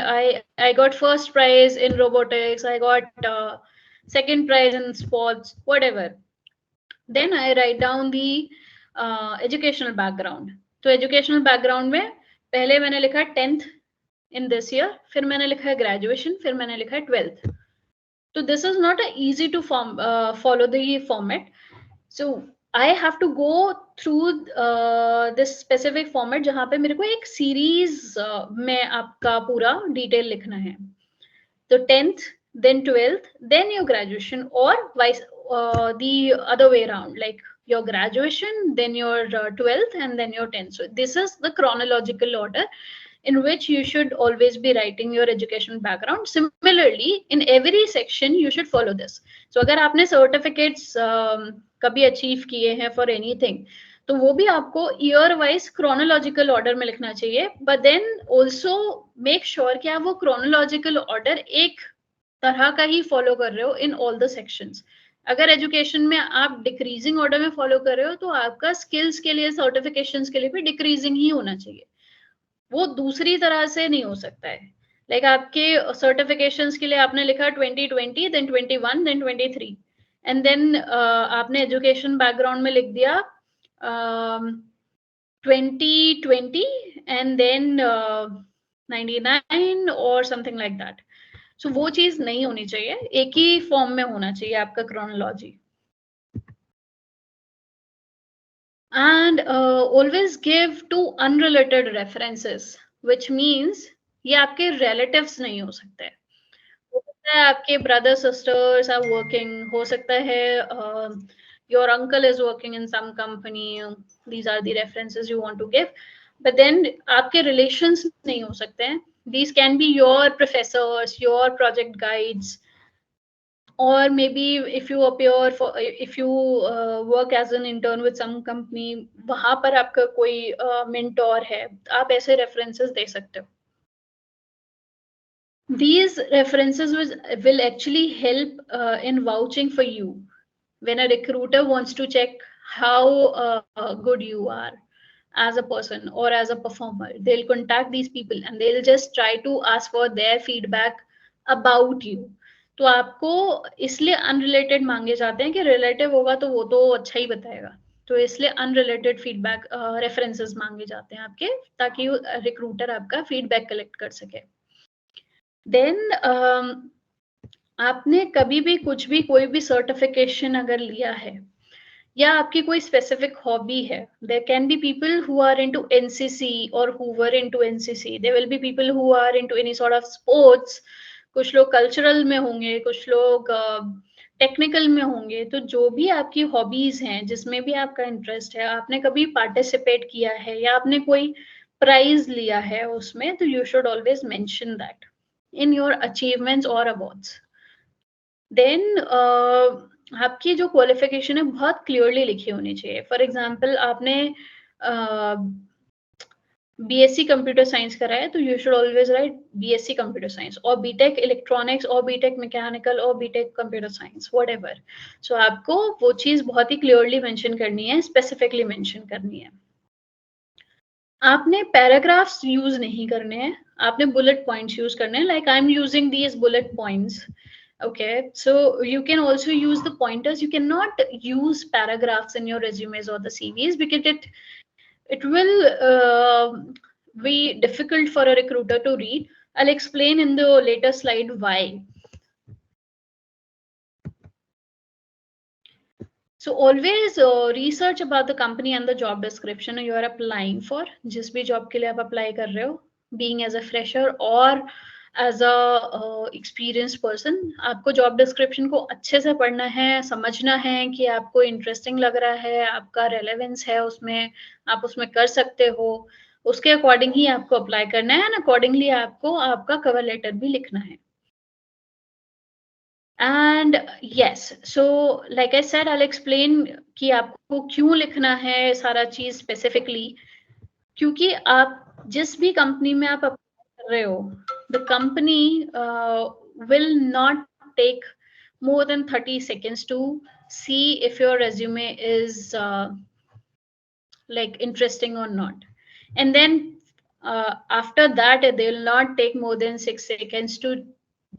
I got first prize in robotics, I got second prize in sports, whatever. Then I write down the educational background. तो educational background में पहले मैंने लिखा 10th in this year, फिर मैंने लिखा है ग्रेजुएशन, फिर मैंने लिखा है 12th। तो this is not easy to follow the format, so I have to go through this specific format जहाँ पे मेरे को एक सीरीज में आपका पूरा डिटेल लिखना है। तो 10th, then 12th, then your graduation, or vice the other way around, like your graduation, then your 12th, and then your 10th. So this is the chronological order in which you should always be writing your education background. Similarly, in every section you should follow this. So अगर आपने certificates कभी achieve किए हैं for anything, तो वो भी आपको year wise chronological order में लिखना चाहिए, but then also make sure कि आप वो क्रोनोलॉजिकल ऑर्डर एक तरह का ही फॉलो कर रहे हो इन ऑल द सेक्शंस। अगर एजुकेशन में आप डिक्रीजिंग ऑर्डर में फॉलो कर रहे हो, तो आपका स्किल्स के लिए, सर्टिफिकेशंस के लिए भी डिक्रीजिंग ही होना चाहिए, वो दूसरी तरह से नहीं हो सकता है। लाइक आपके सर्टिफिकेशंस के लिए आपने लिखा 2020, देन 21, देन 23, एंड देन आपने एजुकेशन बैकग्राउंड में लिख दिया 2020 एंड देन 99 और समथिंग लाइक दैट। सो वो चीज नहीं होनी चाहिए, एक ही फॉर्म में होना चाहिए आपका chronology. And always give two unrelated references, which means ये आपके relatives नहीं हो सकते। हो सकता है आपके brother sisters are working, हो सकता है your uncle is working in some company, these are the references you want to give, but then आपके relations नहीं हो सकते हैं। These can be your professors, your project guides, or maybe if you appear for, if you work as an intern with some company, वहां पर आपका कोई mentor है, आप ऐसे references दे सकते हो। These references will actually help in vouching for you when a recruiter wants to check how good you are as a person or as a performer. They'll contact these people and they'll just try to ask for their feedback about you. तो आपको इसलिए unrelated मांगे जाते हैं कि relative होगा तो वो तो अच्छा ही बताएगा, तो इसलिए अनरिलेटेड फीडबैक रेफरेंसेस मांगे जाते हैं आपके, ताकि रिक्रूटर आपका फीडबैक कलेक्ट कर सके। देन आपने कभी भी कुछ भी कोई भी सर्टिफिकेशन अगर लिया है या आपकी कोई स्पेसिफिक हॉबी है, there can be people who are into NCC और who were into NCC, there will be people who are into any sort of sports, कुछ लोग कल्चरल में होंगे, कुछ लोग टेक्निकल में होंगे। तो जो भी आपकी हॉबीज हैं, जिसमें भी आपका इंटरेस्ट है, आपने कभी पार्टिसिपेट किया है या आपने कोई प्राइज लिया है उसमें, तो you should always mention that in your achievements or awards. Then आपकी जो क्वालिफ़िकेशन है बहुत क्लियरली लिखी होनी चाहिए। फॉर एग्ज़ाम्पल आपने बीएससी कंप्यूटर साइंस करा है तो you should always right BSc computer science और बीटेक इलेक्ट्रॉनिक्स और बीटेक मैकेनिकल और बीटेक कंप्यूटर साइंस व्हाटएवर। सो आपको वो चीज़ बहुत ही क्लियरली मेंशन करनी है, स्पेसिफिकली मेंशन करनी है। आपने पैराग्राफ्स यूज़ नहीं करने हैं, आपने बुलेट पॉइंट्स यूज़ करने हैं, like I am using these bullet points, okay? So you can also use the pointers. You cannot use paragraphs in your resumes or the CVs because it will be difficult for a recruiter to read. I'll explain in the later slide why. So always research about the company and the job description you are applying for. जिस भी job के लिए आप apply कर रहे हो, being as a fresher or as a experienced person, आपको job description को अच्छे से पढ़ना है, समझना है कि आपको interesting लग रहा है, आपका relevance है उसमें, आप उसमें कर सकते हो, उसके according ही आपको apply करना है and accordingly आपको आपका cover letter भी लिखना है। And yes so like I said I explain कि आपको क्यों लिखना है सारा चीज स्पेसिफिकली, क्योंकि आप जिस भी कंपनी में आप अप्लाई कर रहे हो, the company will not take more than 30 seconds to see if your resume is like interesting or not, and then after that they will not take more than 6 seconds to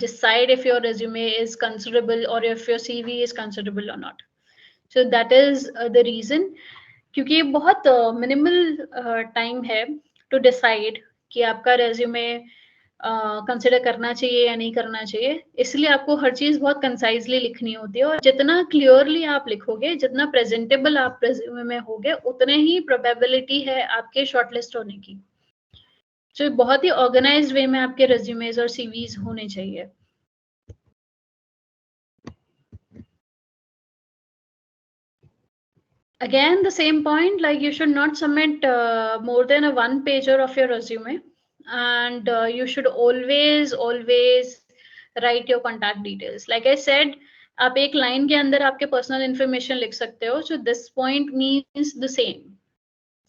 decide if your resume is considerable or if your CV is considerable or not. So that is the reason, क्योंकि ये बहुत minimal time है to decide कि आपका resume consider करना चाहिए या नहीं करना चाहिए, इसलिए आपको हर चीज बहुत कंसाइजली लिखनी होती है और जितना क्लियरली आप लिखोगे, जितना प्रेजेंटेबल आप रेज्यूमे में होगे, उतने ही प्रोबेबिलिटी है आपके शॉर्टलिस्ट होने की। तो बहुत ही ऑर्गेनाइज्ड वे में आपके रेज्यूमेज और सीवीज होने चाहिए। Again, the same point, like you should not submit more than a one pager of your resume, and you should always write your contact details. Like I said, आप एक line के अंदर आपके personal information लिख सकते हो, so this point means the same,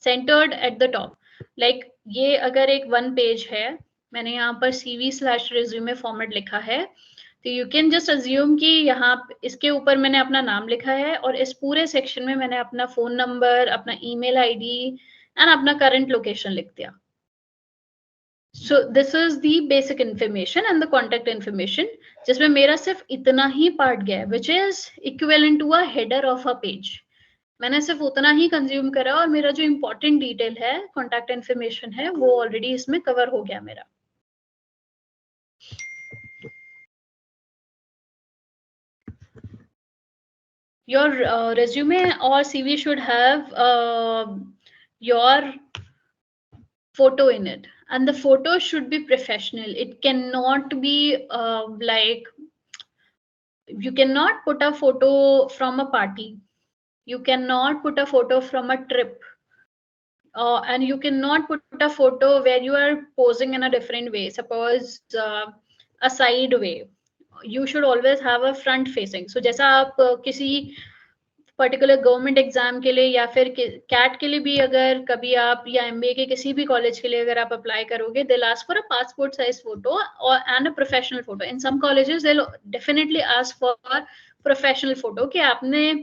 centered at the top. Like ये अगर एक वन पेज है, मैंने यहाँ पर CV/resume फॉर्मेट लिखा है, तो यू कैन जस्ट अज्यूम कि यहाँ इसके ऊपर मैंने अपना नाम लिखा है और इस पूरे सेक्शन में मैंने अपना फोन नंबर, अपना ईमेल आईडी एंड अपना करंट लोकेशन लिख दिया। So this is the basic information and the contact information, जिसमें मेरा सिर्फ इतना ही पार्ट गया है, which is equivalent to a header of a page. मैंने सिर्फ उतना ही कंज्यूम करा और मेरा जो इंपॉर्टेंट डिटेल है, कॉन्टेक्ट इंफॉर्मेशन है, वो ऑलरेडी इसमें कवर हो गया मेरा। Your resume or CV should have your photo in it, and the photo should be professional. It cannot be like, you cannot put a photo from a party, you cannot put a photo from a trip, and you cannot put a photo where you are posing in a different way, suppose a side way. You should always have a front facing. So जैसा आप किसी particular government exam के लिए या फिर cat के लिए भी अगर कभी आप, या एमबीए के किसी भी कॉलेज के लिए अगर आप अप्लाई करोगे, they ask for a passport size photo और and a professional photo. In some colleges they definitely ask for professional photo कि आपने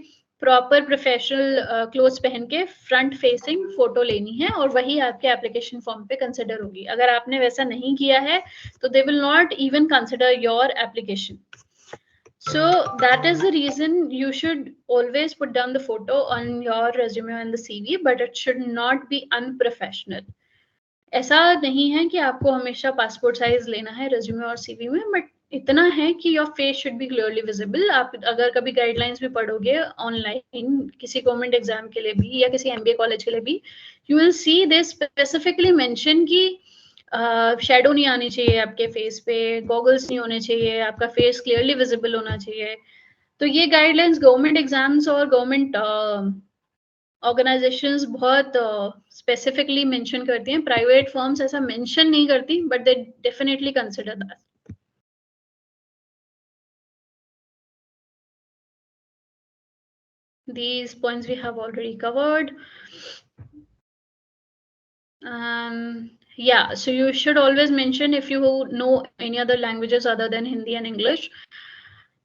प्रॉपर प्रोफेशनल क्लोथ्स पहन के फ्रंट फेसिंग फोटो लेनी है और वही आपके एप्लीकेशन फॉर्म पे कंसिडर होगी। अगर आपने वैसा नहीं किया है तो they will not even consider your application. So that is the reason you should always put down the photo on your resume and the CV, but it should not be unprofessional. ऐसा नहीं है कि आपको हमेशा passport size लेना है resume और CV में, बट इतना है कि your face should be clearly visible. आप अगर कभी गाइडलाइंस भी पढ़ोगे ऑनलाइन किसी गवर्नमेंट एग्जाम के लिए भी या किसी एमबीए कॉलेज के लिए भी, you will see they specifically mention कि शेडो नहीं आनी चाहिए आपके फेस पे, गॉगल्स नहीं होने चाहिए, आपका फेस क्लियरली विजिबल होना चाहिए। तो ये गाइडलाइंस गवर्नमेंट एग्जाम्स और गवर्नमेंट ऑर्गेनाइजेशंस बहुत स्पेसिफिकली मेंशन करती हैं। प्राइवेट फर्म्स ऐसा मेंशन नहीं करती, but they definitely consider that. These points we have already covered. Yeah, so you should always mention if you know any other languages other than Hindi and English.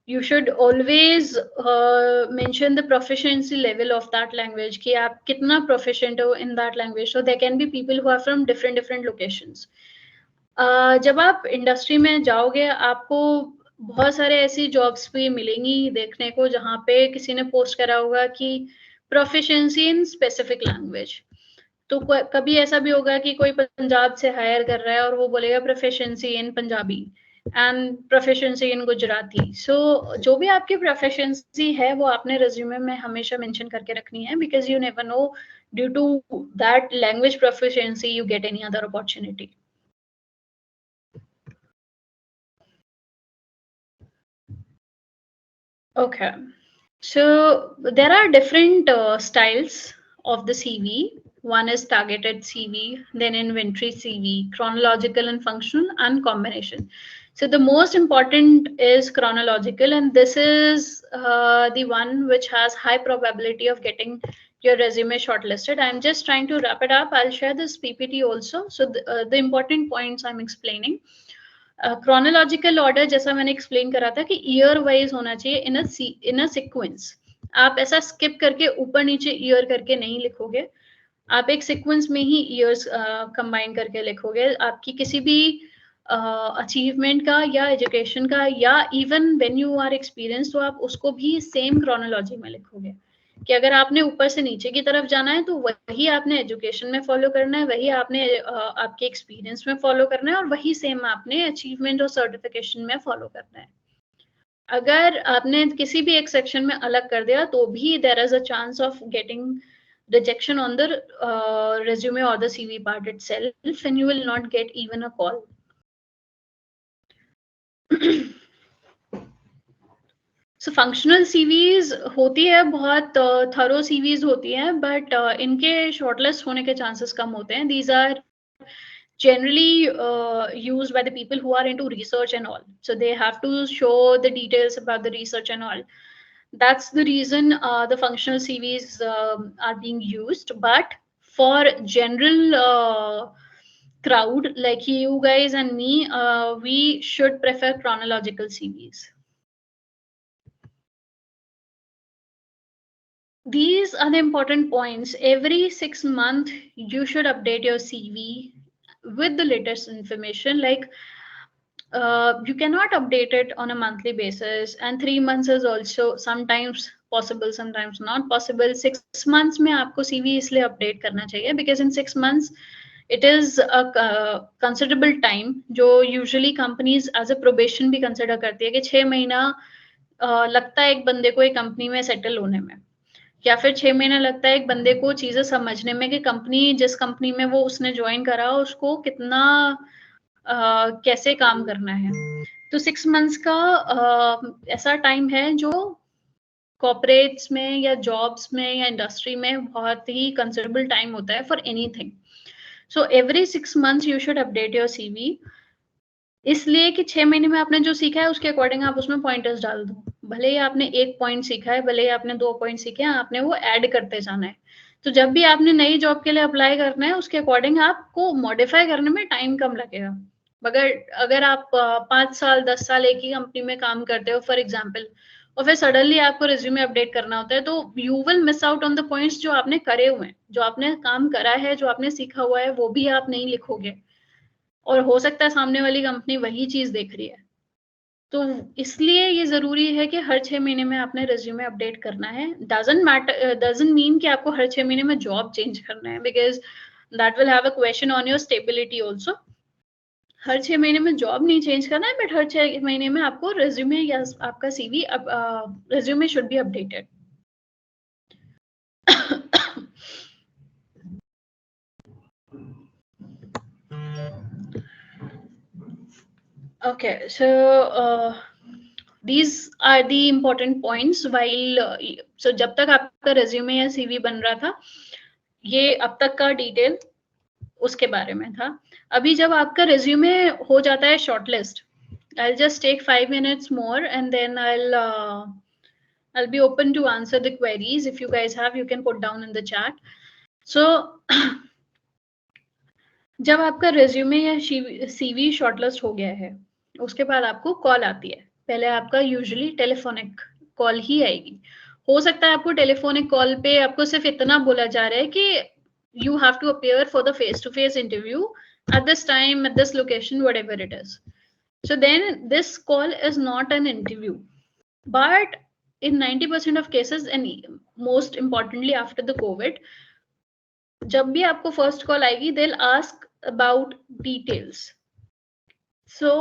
You should always mention the proficiency level of that language कि आप कितना proficient हो in that language. So there can be people who are from different locations. जब आप industry में जाओगे आपको बहुत सारे ऐसी जॉब्स भी मिलेंगी देखने को जहाँ पे किसी ने पोस्ट करा होगा कि प्रोफिशिएंसी इन स्पेसिफिक लैंग्वेज. तो कभी ऐसा भी होगा कि कोई पंजाब से हायर कर रहा है और वो बोलेगा proficiency in Punjabi and proficiency in Gujarati. So जो भी आपकी प्रोफिशिएंसी है वो आपने रिज्यूमे में हमेशा मेंशन करके रखनी है because you never know due to that language proficiency you get any other opportunity. Okay, so there are different styles of the CV. One is targeted CV, then inventory CV, chronological and functional, and combination. So the most important is chronological, and this is the one which has high probability of getting your resume shortlisted. I'm just trying to wrap it up. I'll share this PPT also. So the important points I'm explaining. Chronological order जैसा मैंने explain करा था कि year wise होना चाहिए इन a sequence. आप ऐसा skip करके ऊपर नीचे ईयर करके नहीं लिखोगे. आप एक सीक्वेंस में ही ईयर्स कंबाइन करके लिखोगे. आपकी किसी भी अचीवमेंट का या एजुकेशन का या even when you are experience तो आप उसको भी सेम क्रोनोलॉजी में लिखोगे कि अगर आपने ऊपर से नीचे की तरफ जाना है तो वही आपने एजुकेशन में फॉलो करना है, वही आपने आपके एक्सपीरियंस में फॉलो करना है और वही सेम आपने अचीवमेंट और सर्टिफिकेशन में फॉलो करना है. अगर आपने किसी भी एक सेक्शन में अलग कर दिया तो भी there is a chance of getting rejection on the resume or the CV part itself and you will not get even a call. So functional CVs होती है बहुत thorough CVs होती हैं but इनके shortlist होने के chances कम होते हैं. These are generally used by the people who are into research and all. So they have to show the details about the research and all. That's the reason the functional CVs are being used. But for general crowd like you guys and me, we should prefer chronological CVs. These are the important points. Every 6 months, you should update your CV with the latest information. Like you cannot update it on a monthly basis, and 3 months is also sometimes possible, sometimes not possible. 6 months में आपको CV इसलिए update करना चाहिए because in 6 months it is a considerable time जो usually companies as a probation भी consider करती है कि 6 महीना लगता है एक बंदे को एक कंपनी में सेटल होने में या फिर 6 महीना लगता है एक बंदे को चीजें समझने में कि कंपनी जिस कंपनी में वो उसने ज्वाइन करा उसको कितना कैसे काम करना है. तो 6 मंथ्स का ऐसा टाइम है जो कॉर्पोरेट्स में या जॉब्स में या इंडस्ट्री में बहुत ही कंसिडरेबल टाइम होता है for anything. So every 6 months you should update your CV. इसलिए कि 6 महीने में आपने जो सीखा है उसके अकॉर्डिंग आप उसमें पॉइंटर्स डाल दो. भले ही आपने 1 पॉइंट सीखा है, भले ही आपने 2 पॉइंट सीखे हैं, आपने वो ऐड करते जाना है. तो जब भी आपने नई जॉब के लिए अप्लाई करना है उसके अकॉर्डिंग आपको मॉडिफाई करने में टाइम कम लगेगा. मगर अगर आप 5 साल 10 साल एक ही कंपनी में काम करते हो फॉर एग्जाम्पल और फिर सडनली आपको रिज्यूमे अपडेट करना होता है तो you will miss out on the points जो आपने करे हुए हैं, जो आपने काम करा है, जो आपने सीखा हुआ है वो भी आप नहीं लिखोगे और हो सकता है सामने वाली कंपनी वही चीज देख रही है. तो इसलिए ये जरूरी है कि हर 6 महीने में आपने रिज्यूमे अपडेट करना है. डजंट मीन कि आपको हर 6 महीने में जॉब चेंज करना है because that will have a question on your stability also. हर 6 महीने में जॉब नहीं चेंज करना है बट हर 6 महीने में आपको रिज्यूमे या आपका CV resume should be updated. Okay, so these are the important points while so जब तक आपका resume या CV बन रहा था ये अब तक का डिटेल उसके बारे में था. अभी जब आपका resume हो जाता है shortlist, I'll just take 5 minutes more and then I'll be open to answer the queries. If you guys have, you can put down in the chat. So जब आपका रेज्यूमे या सीवी शॉर्टलिस्ट हो गया है, उसके बाद आपको कॉल आती है. पहले आपका यूजुअली टेलीफोनिक कॉल ही आएगी. हो सकता है आपको टेलीफोनिक कॉल पे आपको सिर्फ इतना बोला जा रहा है कि you have to appear for the face-to-face interview at this time, at this location, whatever it is. So then this call is not an interview. But in 90% of cases, and most importantly after the COVID, जब भी आपको first call आएगी, they'll ask about details. So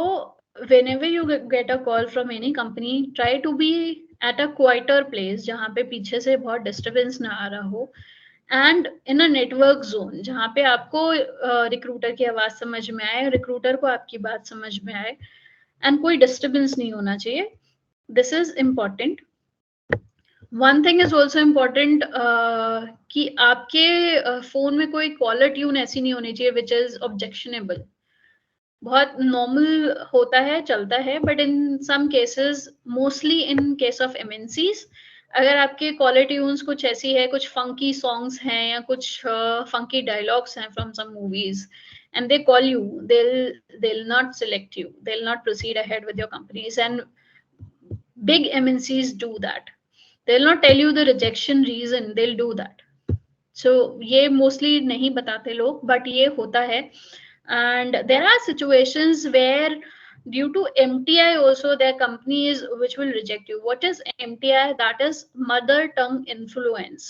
whenever you get a call from any company, try to be at a quieter place जहाँ पे पीछे से बहुत disturbance ना आ रहा हो, and in a network zone जहाँ पे आपको रिक्रूटर की आवाज समझ में आए, रिक्रूटर को आपकी बात समझ में आए, एंड कोई डिस्टरबेंस नहीं होना चाहिए. This is important. One thing is also important कि आपके फोन में कोई कॉलर ट्यून ऐसी नहीं होनी चाहिए विच इज ऑब्जेक्शनेबल. बहुत नॉर्मल होता है, चलता है, but in some cases, mostly in case of MNCs, अगर आपके कॉलर ट्यून्स कुछ ऐसी है, कुछ फंकी सॉन्ग्स हैं या कुछ फंकी डायलॉग्स हैं from some movies, and they call you, they'll not select you, they'll not proceed ahead with your companies. And big MNCs do that. They'll not tell you the rejection reason, they'll do that. So ये mostly नहीं बताते लोग, but ये होता है. And there are situations where due to MTI also there are companies which will reject you. What is MTI? That is mother tongue influence.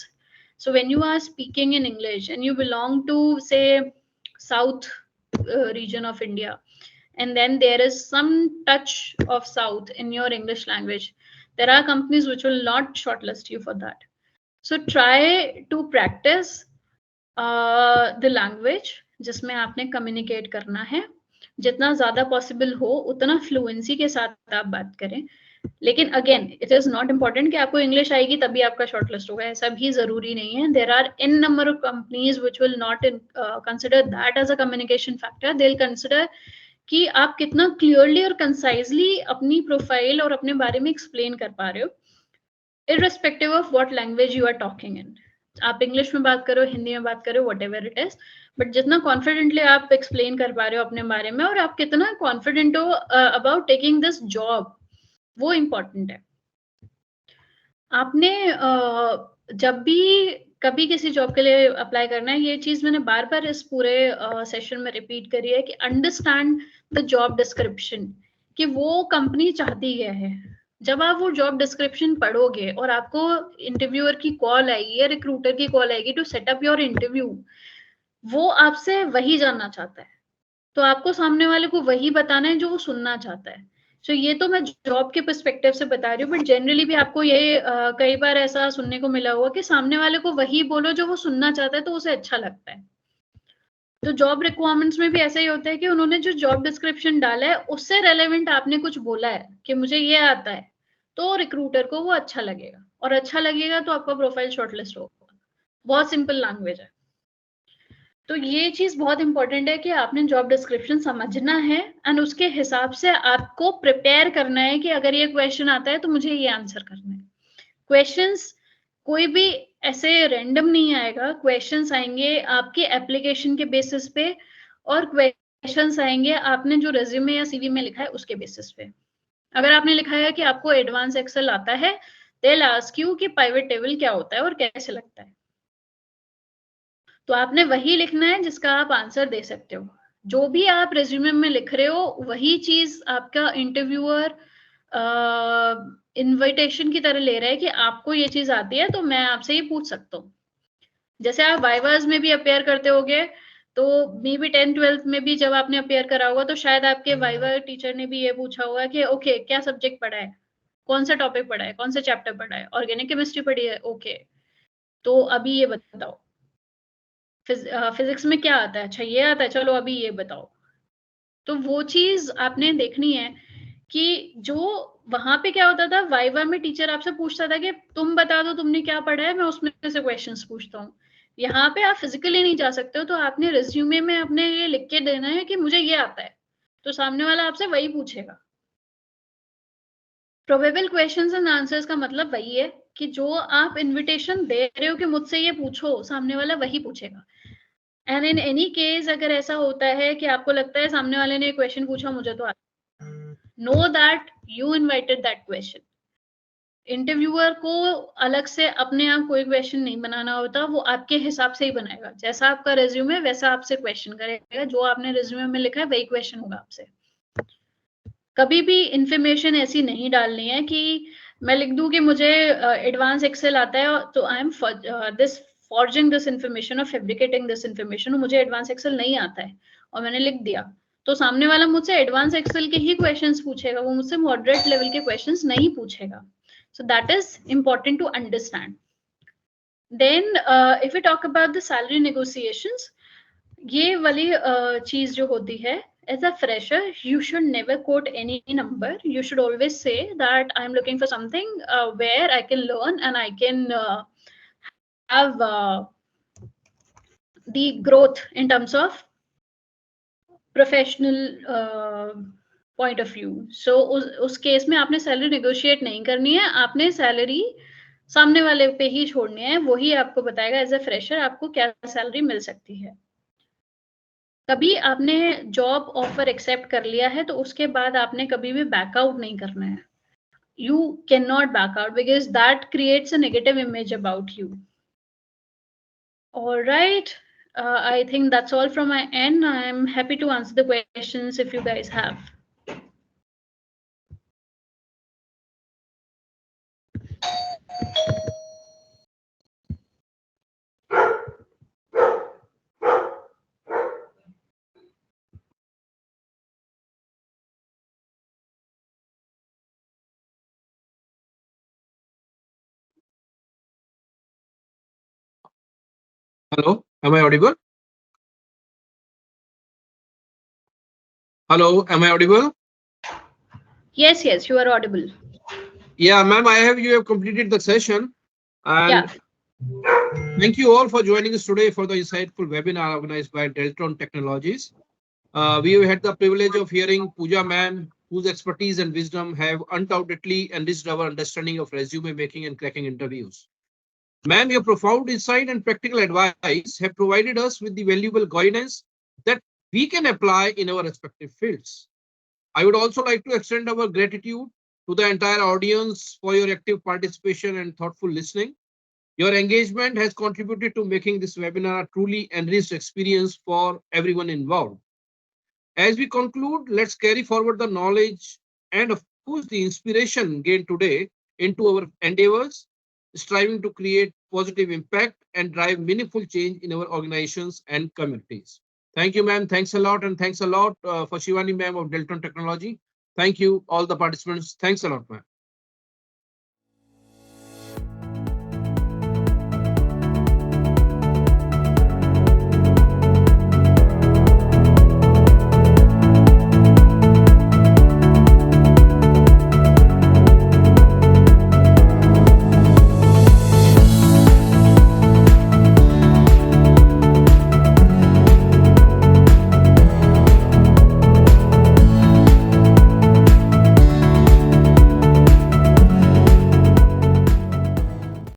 So when you are speaking in English and you belong to say south region of India, and then there is some touch of south in your English language, there are companies which will not shortlist you for that. So try to practice the language जिसमें आपने communicate करना है. जितना ज्यादा possible हो उतना fluency के साथ आप बात करें. लेकिन again it is not important कि आपको इंग्लिश आएगी तभी आपका शॉर्टलिस्ट होगा, ऐसा भी जरूरी नहीं है. There are in number of companies which will not consider that as a communication factor. They will consider कि आप कितना क्लियरली और कंसाइजली अपनी प्रोफाइल और अपने बारे में एक्सप्लेन कर पा रहे हो, irrespective of what language you are talking in. आप इंग्लिश में बात करो, हिंदी में बात करो, whatever it is, but जितना कॉन्फिडेंटली आप एक्सप्लेन कर पा रहे हो अपने बारे में और आप कितना कॉन्फिडेंट हो अबाउट टेकिंग दिस जॉब, वो इम्पोर्टेंट है. आपने जब भी कभी किसी जॉब के लिए अप्लाई करना है, ये चीज मैंने बार बार इस पूरे सेशन में रिपीट करी है कि अंडरस्टैंड द जॉब डिस्क्रिप्शन, कि वो कंपनी चाहती क्या है. जब आप वो जॉब डिस्क्रिप्शन पढ़ोगे और आपको इंटरव्यूअर की कॉल आएगी या रिक्रूटर की कॉल आएगी to set up your interview, वो आपसे वही जानना चाहता है, तो आपको सामने वाले को वही बताना है जो वो सुनना चाहता है. सो ये तो मैं जॉब के पर्सपेक्टिव से बता रही हूँ, बट जनरली भी आपको ये कई बार ऐसा सुनने को मिला हुआ कि सामने वाले को वही बोलो जो वो सुनना चाहता है, तो उसे अच्छा लगता है. तो जॉब रिक्वायरमेंट्स में भी ऐसा ही होता है कि उन्होंने जो जॉब डिस्क्रिप्शन डाला है उससे रेलेवेंट आपने कुछ बोला है कि मुझे ये आता है, तो रिक्रूटर को वो अच्छा लगेगा, और अच्छा लगेगा तो आपका प्रोफाइल शॉर्टलिस्ट होगा. बहुत सिंपल लैंग्वेज है. तो ये चीज बहुत इंपॉर्टेंट है कि आपने जॉब डिस्क्रिप्शन समझना है एंड उसके हिसाब से आपको प्रिपेयर करना है कि अगर ये क्वेश्चन आता है तो मुझे ये आंसर करना है. क्वेश्चंस कोई भी ऐसे रैंडम नहीं आएगा. क्वेश्चंस आएंगे आपके एप्लीकेशन के बेसिस पे, और क्वेश्चंस आएंगे आपने जो रेज्यूमे या सीवी में लिखा है उसके बेसिस पे. अगर आपने लिखा है कि आपको एडवांस एक्सेल आता है, दे विल आस्क यू कि पाइवट टेबल क्या होता है और कैसे लगता है, तो आपने वही लिखना है जिसका आप आंसर दे सकते हो. जो भी आप रेज्यूमे में लिख रहे हो वही चीज आपका इंटरव्यूअर इनविटेशन की तरह ले रहा है कि आपको ये चीज आती है तो मैं आपसे ये पूछ सकता हूँ. जैसे आप वाइवास में भी अपेयर करते होगे, तो मे बी 10th-12th में भी जब आपने अपेयर करा होगा तो शायद आपके वाइवा टीचर ने भी ये पूछा होगा कि ओके क्या सब्जेक्ट पढ़ा है, कौन सा टॉपिक पढ़ा है, कौन सा चैप्टर पढ़ा है, ऑर्गेनिक केमिस्ट्री पढ़ी है, ओके तो अभी ये बताओ फिजिक्स में क्या आता है, अच्छा ये आता है, चलो अभी ये बताओ. तो वो चीज आपने देखनी है कि जो वहां पे क्या होता था, वाइवा में टीचर आपसे पूछता था कि तुम बता दो तुमने क्या पढ़ा है, मैं उसमें से क्वेश्चंस पूछता हूँ. यहाँ पे आप फिजिकली नहीं जा सकते हो, तो आपने रिज्यूमे में अपने ये लिख के देना है कि मुझे ये आता है, तो सामने वाला आपसे वही पूछेगा. प्रोबेबल क्वेश्चंस एंड आंसर्स का मतलब वही है कि जो आप इनविटेशन दे रहे हो कि मुझसे ये पूछो, सामने वाला वही पूछेगा. एंड इन एनी केस अगर ऐसा होता है कि आपको लगता है सामने वाले ने क्वेश्चन पूछा, मुझे तो आता, know that you invited that question. Interviewer को अलग से अपने आप कोई क्वेश्चन नहीं बनाना होता, वो आपके हिसाब से ही बनाएगा. जैसा आपका रिज्यूमे वैसा आपसे क्वेश्चन करेगा, जो आपने रिज्यूमे में लिखा है वही क्वेश्चन होगा आपसे. कभी भी इंफॉर्मेशन ऐसी नहीं डालनी है कि मैं लिख दूं कि मुझे एडवांस एक्सेल आता है तो I am this forging this information और फैब्रिकेटिंग दिस इंफॉर्मेशन, मुझे एडवांस एक्सेल नहीं आता है और मैंने लिख दिया, तो सामने वाला मुझसे एडवांस एक्सेल के ही क्वेश्चंस पूछेगा, वो मुझसे मॉडरेट लेवल के क्वेश्चंस नहीं पूछेगा. So that is important to understand. Then if we talk about the salary negotiations, ये वाली चीज जो होती है, as a fresher you should never quote any number. You should always say that I'm looking for something where I can learn and I can have the growth in terms of professional point of view. So उस case में आपने salary negotiate नहीं करनी है, आपने salary सामने वाले पे ही छोड़नी है, वही आपको बताएगा एज ए फ्रेशर आपको क्या सैलरी मिल सकती है. कभी आपने जॉब ऑफर एक्सेप्ट कर लिया है तो उसके बाद आपने कभी भी बैकआउट नहीं करना है. You can not back out because that creates a negative image about you. All right. I think that's all from my end. I'm happy to answer the questions if you guys have. Hello, am I audible? Hello, am I audible? Yes, yes, you are audible. Yeah, ma'am, you have completed the session. And thank you all for joining us today for the insightful webinar organized by Deltron Technologies. We have had the privilege of hearing Pooja ma'am, whose expertise and wisdom have undoubtedly enriched our understanding of resume making and cracking interviews. Ma'am, your profound insight and practical advice have provided us with the valuable guidance that we can apply in our respective fields. I would also like to extend our gratitude to the entire audience for your active participation and thoughtful listening. Your engagement has contributed to making this webinar a truly enriched experience for everyone involved. As we conclude, let's carry forward the knowledge and, of course, the inspiration gained today into our endeavors, striving to create positive impact and drive meaningful change in our organizations and communities. Thank you, ma'am. Thanks a lot. And thanks a lot for Shivani, ma'am of Deltron Technology. Thank you, all the participants. Thanks a lot, ma'am.